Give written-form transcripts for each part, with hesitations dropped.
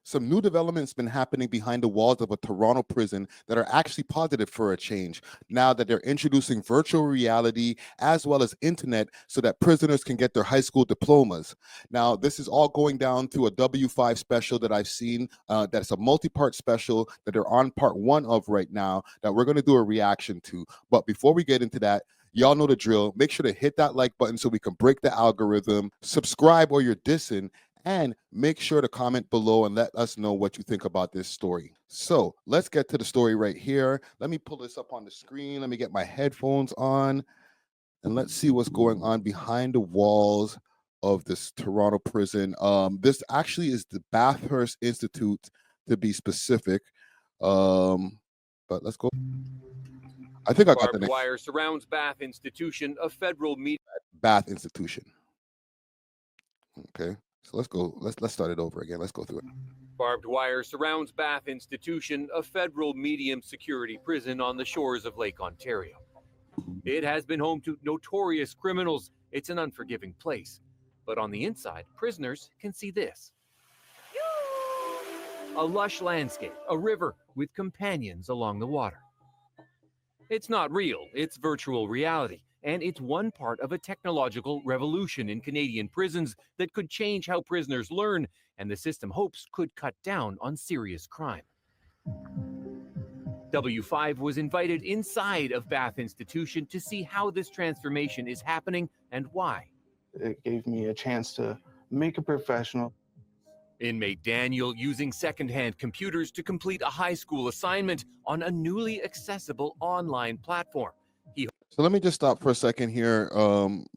Some new developments been happening behind the walls of a Toronto prison that are actually positive for a change. Now that they're introducing virtual reality as well as internet so that prisoners can get their high school diplomas. Now, this is all going down to a W5 special that I've seen. That's a multi-part special that they're on part one of right now that we're going to do a reaction to. But before we get into that, y'all know the drill. Make sure to hit that like button so we can break the algorithm. Subscribe or you're dissing. And make sure to comment below and let us know what you think about this story. So let's get to the story right here. Let me pull this up on the screen. Let me get my headphones on and let's see what's going on behind the walls of this Toronto prison. This actually is the Bathurst Institute to be specific. But let's go. I think I got the Barbed name. wire surrounds Bath Institution, a federal Bath Institution. Okay. So let's go. Let's start it over again. Let's go through it. Barbed wire surrounds Bath Institution, a federal medium security prison on the shores of Lake Ontario. It has been home to notorious criminals. It's an unforgiving place. But on the inside, prisoners can see this. A lush landscape, a river with companions along the water. It's not real, it's virtual reality. And it's one part of a technological revolution in Canadian prisons that could change how prisoners learn, and the system hopes could cut down on serious crime. W5 was invited inside of Bath Institution to see how this transformation is happening and why. It gave me a chance to make a professional. Inmate Daniel using secondhand computers to complete a high school assignment on a newly accessible online platform. So let me just stop for a second here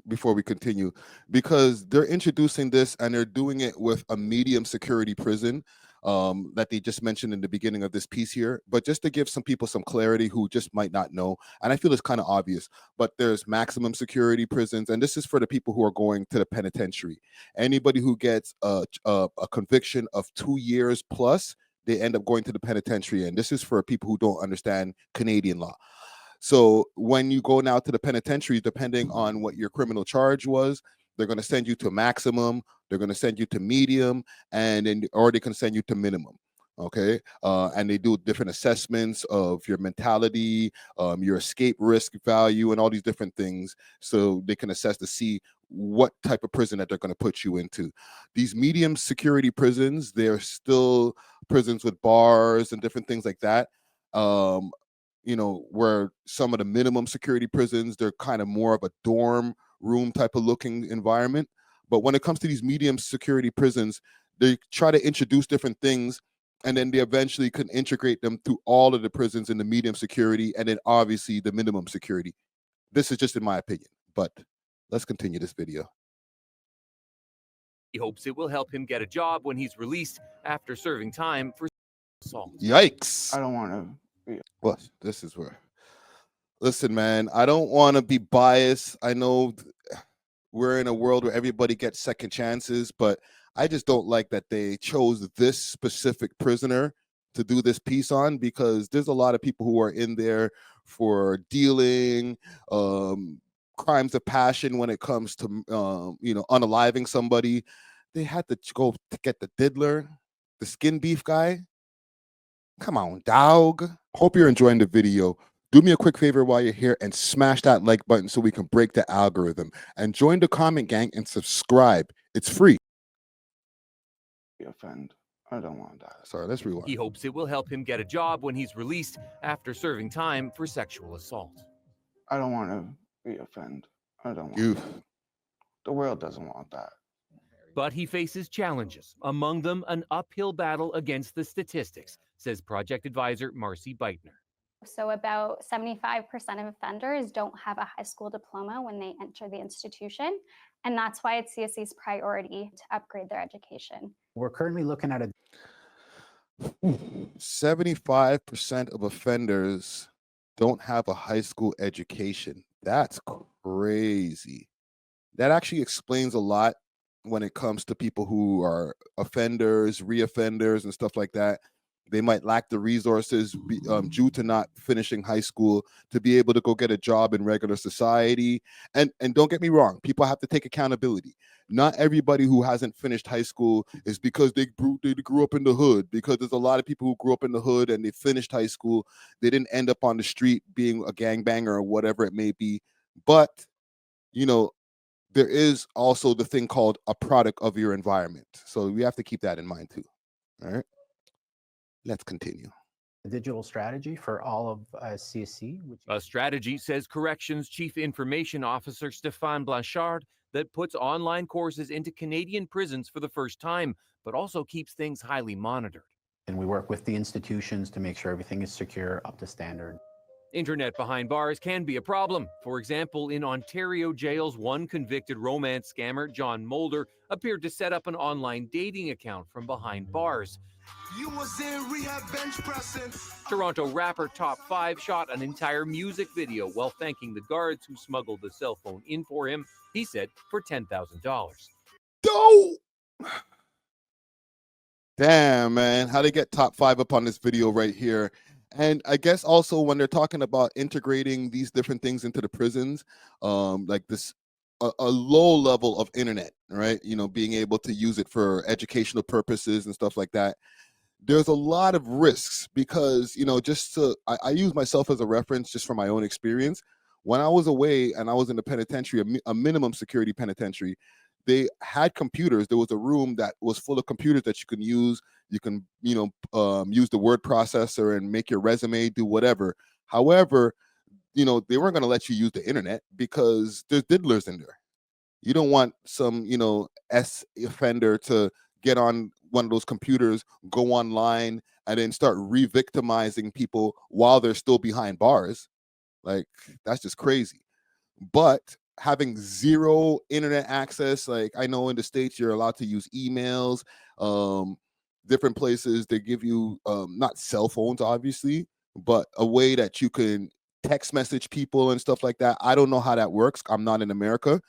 before we continue, because they're introducing this and they're doing it with a medium security prison that they just mentioned in the beginning of this piece here. But just to give some people some clarity who just might not know, and I feel it's kind of obvious, but there's maximum security prisons, and this is for the people who are going to the penitentiary. Anybody who gets a conviction of 2 years plus, they end up going to the penitentiary, and this is for people who don't understand Canadian law. So when you go now to the penitentiary, depending on what your criminal charge was, they're going to send you to maximum, they're going to send you to medium, and then or they can send you to minimum. Okay, and they do different assessments of your mentality, your escape risk value, and all these different things, so they can assess to see what type of prison that they're going to put you into. These medium security prisons, they're still prisons with bars and different things like that. Where some of the minimum security prisons, they're kind of more of a dorm room type of looking environment. But when it comes to these medium security prisons, they try to introduce different things, and then they eventually can integrate them through all of the prisons in the medium security, and then obviously the minimum security. This is just in my opinion, but let's continue this video. He hopes it will help him get a job when he's released after serving time for assault. Yikes. I don't want to. Well, this is where. Listen, man, I don't want to be biased. I know we're in a world where everybody gets second chances, but I just don't like that they chose this specific prisoner to do this piece on, because there's a lot of people who are in there for dealing, crimes of passion when it comes to, unaliving somebody. They had to go to get the diddler, the skin beef guy. Come on, dog. Hope you're enjoying the video. Do me a quick favor while you're here and smash that like button so we can break the algorithm. And join the comment gang and subscribe. It's free. Offend. I don't want that. Sorry, let's rewind. He hopes it will help him get a job when he's released after serving time for sexual assault. I don't want to be offended. I don't want You. that. The world doesn't want that. But he faces challenges, among them an uphill battle against the statistics, says project advisor Marcy Beitner. So about 75% of offenders don't have a high school diploma when they enter the institution, and that's why it's CSC's priority to upgrade their education. We're currently looking at 75% of offenders don't have a high school education. That's crazy. That actually explains a lot when it comes to people who are offenders, reoffenders, and stuff like that. They might lack the resources due to not finishing high school to be able to go get a job in regular society. And don't get me wrong, people have to take accountability. Not everybody who hasn't finished high school is because they grew up in the hood, because there's a lot of people who grew up in the hood and they finished high school. They didn't end up on the street being a gangbanger or whatever it may be. But, you know, there is also the thing called a product of your environment. So we have to keep that in mind too. All right. Let's continue. A digital strategy for all of CSC. A strategy, says Corrections Chief Information Officer Stéphane Blanchard, that puts online courses into Canadian prisons for the first time, but also keeps things highly monitored. And we work with the institutions to make sure everything is secure, up to standard. Internet behind bars can be a problem. For example, in Ontario jails, one convicted romance scammer, John Mulder, appeared to set up an online dating account from behind bars. You was in rehab bench pressing. Toronto rapper Top5 shot an entire music video while thanking the guards who smuggled the cell phone in for him, he said, for $10,000. Dope! Damn, man. How they get Top5 up on this video right here. And I guess also when they're talking about integrating these different things into the prisons, like this, a low level of internet, right? You know, being able to use it for educational purposes and stuff like that. There's a lot of risks because, you know, I use myself as a reference just from my own experience. When I was away and I was in the penitentiary, a minimum security penitentiary, they had computers. There was a room that was full of computers that you can use. You can, you know, use the word processor and make your resume, do whatever. However, you know, they weren't going to let you use the internet because there's diddlers in there. You don't want some, you know, offender to get on one of those computers, go online, and then start re-victimizing people while they're still behind bars. Like, that's just crazy. But having zero internet access, like I know in the States, you're allowed to use emails, different places, they give you not cell phones, obviously, but a way that you can text message people and stuff like that. I don't know how that works. I'm not in America.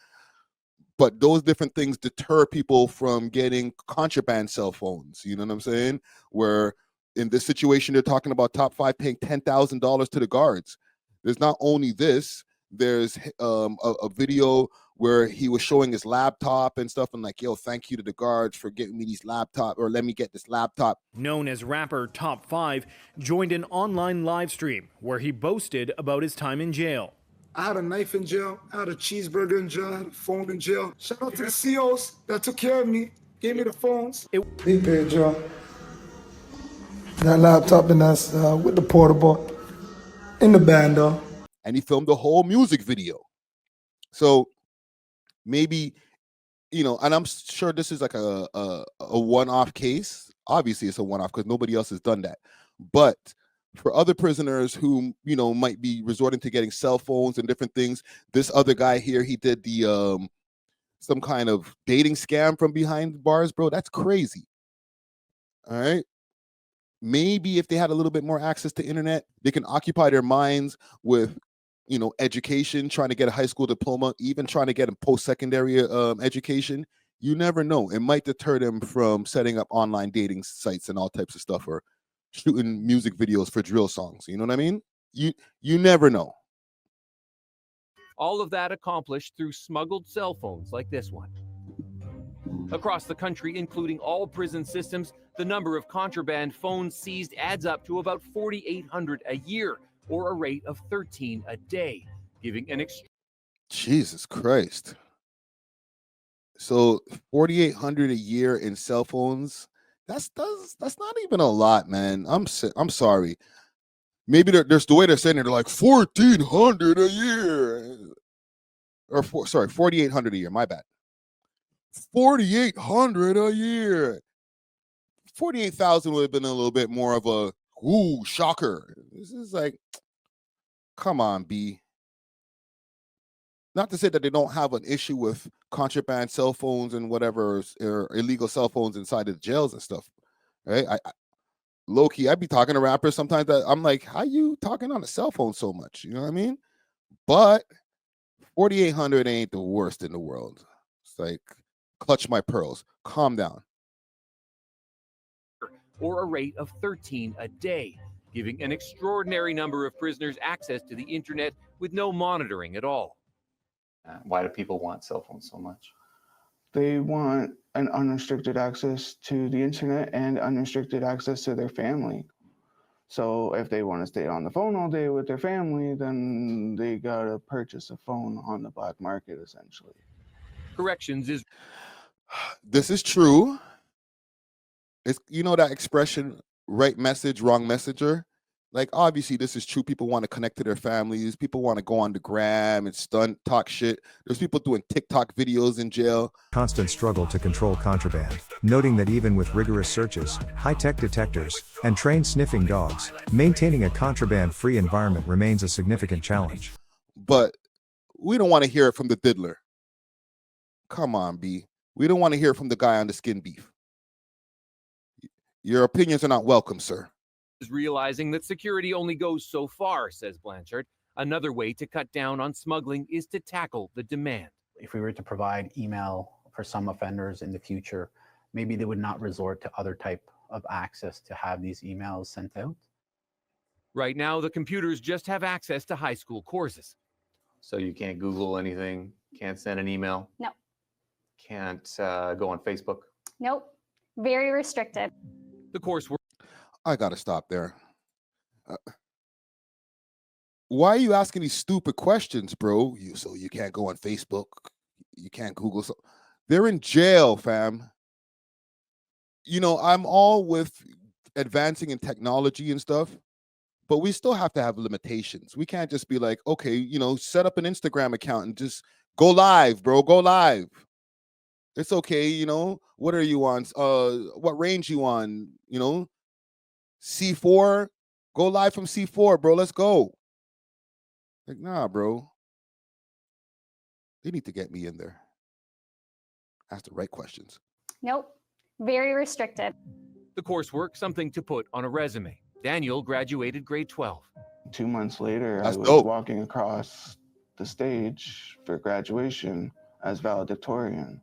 But those different things deter people from getting contraband cell phones. You know what I'm saying? Where in this situation, they're talking about Top5 paying $10,000 to the guards. There's not only this, there's a video where he was showing his laptop and stuff and like, yo, thank you to the guards for getting me these laptop, or let me get this laptop. Known as rapper Top5, joined an online live stream where he boasted about his time in jail. I had a knife in jail. I had a cheeseburger in jail. I had a phone in jail. Shout out to the COs that took care of me, gave me the phones. Big paid jail. That laptop and that's with the portable in the band though. And he filmed the whole music video. So maybe, you know, and I'm sure this is like a one-off case. Obviously, it's a one-off because nobody else has done that. But for other prisoners who, you know, might be resorting to getting cell phones and different things, this other guy here, he did the some kind of dating scam from behind bars, bro. That's crazy. All right. Maybe if they had a little bit more access to internet, they can occupy their minds with, you know, education, trying to get a high school diploma, even trying to get a post-secondary education. You never know. It might deter them from setting up online dating sites and all types of stuff, or shooting music videos for drill songs. You know what I mean? You never know. All of that accomplished through smuggled cell phones like this one. Across the country, including all prison systems, the number of contraband phones seized adds up to about 4,800 a year, or a rate of 13 a day, giving an Jesus Christ. So 4,800 a year in cell phones. That's not even a lot, man. I'm sorry. Maybe there's the way they're saying it. They're like 1,400 a year, or 4,800 a year. My bad. 4,800 a year. 48,000 would have been a little bit more of a shocker. This is like, come on, B. Not to say that they don't have an issue with contraband cell phones and whatever, or illegal cell phones inside of the jails and stuff, right? I low key, I'd be talking to rappers sometimes that I'm like, how you talking on a cell phone so much? You know what I mean? But 4,800 ain't the worst in the world. It's like, clutch my pearls. Calm down. or a rate of 13 a day, giving an extraordinary number of prisoners access to the internet with no monitoring at all. Why do people want cell phones so much? They want an unrestricted access to the internet and unrestricted access to their family. So if they want to stay on the phone all day with their family, then they gotta purchase a phone on the black market, essentially. Corrections is This is true. It's, you know, that expression, right message, wrong messenger. Like, obviously, this is true. People want to connect to their families. People want to go on the gram and stunt, talk shit. There's people doing TikTok videos in jail. Constant struggle to control contraband, noting that even with rigorous searches, high-tech detectors, and trained sniffing dogs, maintaining a contraband-free environment remains a significant challenge. But we don't want to hear it from the diddler. Come on, B. We don't want to hear it from the guy on the skin beef. Your opinions are not welcome, sir. Realizing that security only goes so far, says Blanchard. Another way to cut down on smuggling is to tackle the demand. If we were to provide email for some offenders in the future, maybe they would not resort to other type of access to have these emails sent out. Right now, the computers just have access to high school courses. So you can't Google anything, can't send an email? No. Can't go on Facebook? Nope. Very restricted. The coursework. I gotta stop there. Why are you asking these stupid questions, bro? So you can't go on Facebook, you can't Google. So they're in jail, fam. You know, I'm all with advancing in technology and stuff, but we still have to have limitations. We can't just be like, okay, you know, set up an Instagram account and just go live, bro. Go live. It's okay, you know. What are you on? What range you on? You know, C4. Go live from C4, bro. Let's go. Like, nah, bro. They need to get me in there. Ask the right questions. Nope. Very restricted. The coursework, something to put on a resume. Daniel graduated grade 12. 2 months later, That's I was dope. walking across the stage for graduation as valedictorian.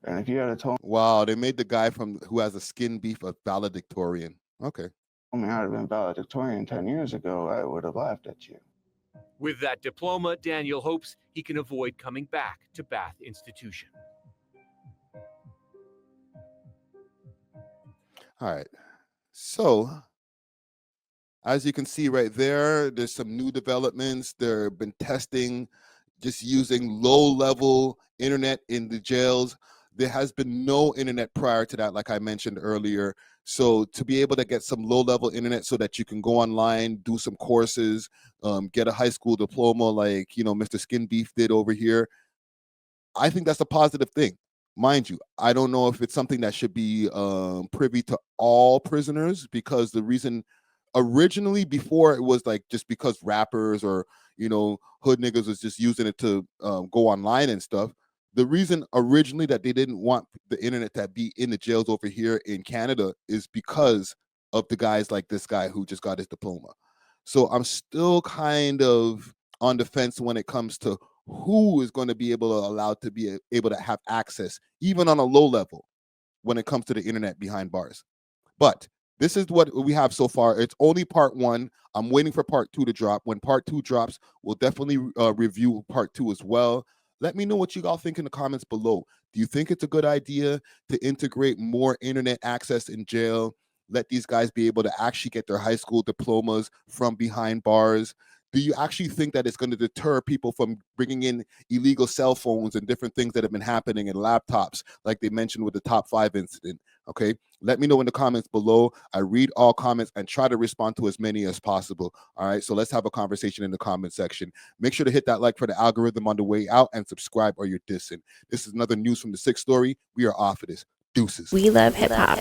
And if you had told Wow, they made the guy who has a skin beef a valedictorian. Okay. me I'd have been valedictorian 10 years ago, I would have laughed at you. With that diploma, Daniel hopes he can avoid coming back to Bath Institution. All right. So, as you can see right there, there's some new developments. They've been testing just using low-level internet in the jails. There has been no internet prior to that, like I mentioned earlier. So to be able to get some low-level internet so that you can go online, do some courses, get a high school diploma like, you know, Mr. Skin Beef did over here, I think that's a positive thing. Mind you, I don't know if it's something that should be privy to all prisoners, because the reason originally before it was like just because rappers or, you know, hood niggas was just using it to go online and stuff. The reason originally that they didn't want the internet to be in the jails over here in Canada is because of the guys like this guy who just got his diploma. So I'm still kind of on the fence when it comes to who is going to be allowed to be able to have access, even on a low level, when it comes to the internet behind bars. But this is what we have so far. It's only part 1. I'm waiting for part 2 to drop. When part 2 drops, we'll definitely review part 2 as well. Let me know what you all think in the comments below. Do you think it's a good idea to integrate more internet access in jail? Let these guys be able to actually get their high school diplomas from behind bars? Do you actually think that it's going to deter people from bringing in illegal cell phones and different things that have been happening, and laptops, like they mentioned with the Top5 incident? Okay, let me know in the comments below. I read all comments and try to respond to as many as possible. All right, so let's have a conversation in the comment section. Make sure to hit that like for the algorithm on the way out, and subscribe or you're dissing. This is another news from the 6th story. We are off of this. Deuces. We love hip hop.